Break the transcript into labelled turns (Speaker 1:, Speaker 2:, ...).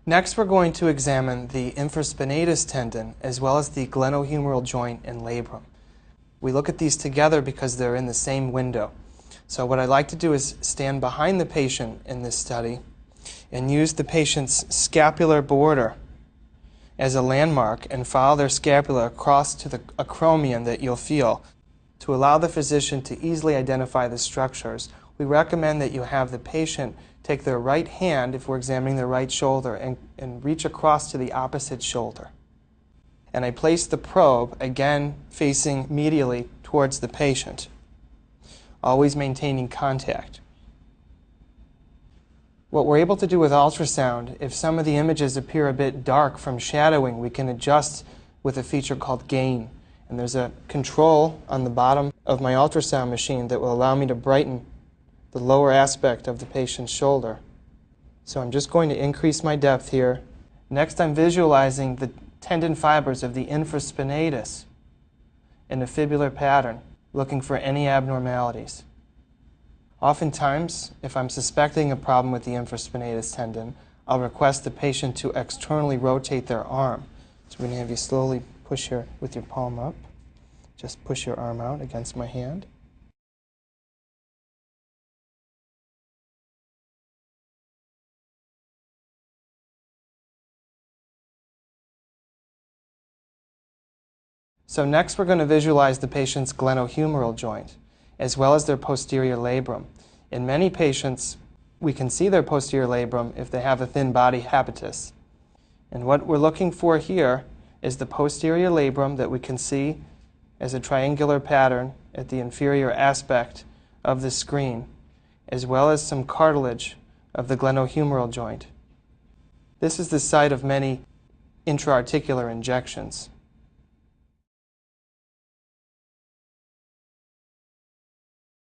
Speaker 1: Next, we're going to examine the infraspinatus tendon as well as the glenohumeral joint and labrum. We look at these together because they're in the same window. So what I'd like to do is stand behind the patient in this study and use the patient's scapular border as a landmark and follow their scapula across to the acromion that you'll feel. To allow the physician to easily identify the structures, we recommend that you have the patient take their right hand, if we're examining the right shoulder, and reach across to the opposite shoulder. And I place the probe, again facing medially towards the patient, always maintaining contact. What we're able to do with ultrasound, if some of the images appear a bit dark from shadowing, we can adjust with a feature called gain. And there's a control on the bottom of my ultrasound machine that will allow me to brighten the lower aspect of the patient's shoulder. So I'm just going to increase my depth here. Next, I'm visualizing the tendon fibers of the infraspinatus in a fibular pattern, looking for any abnormalities. Oftentimes, if I'm suspecting a problem with the infraspinatus tendon, I'll request the patient to externally rotate their arm. So we're going to have you slowly push with your palm up. Just push your arm out against my hand. So next we're going to visualize the patient's glenohumeral joint, as well as their posterior labrum. In many patients, we can see their posterior labrum if they have a thin body habitus. And what we're looking for here is the posterior labrum that we can see as a triangular pattern at the inferior aspect of the screen, as well as some cartilage of the glenohumeral joint. This is the site of many intra-articular injections.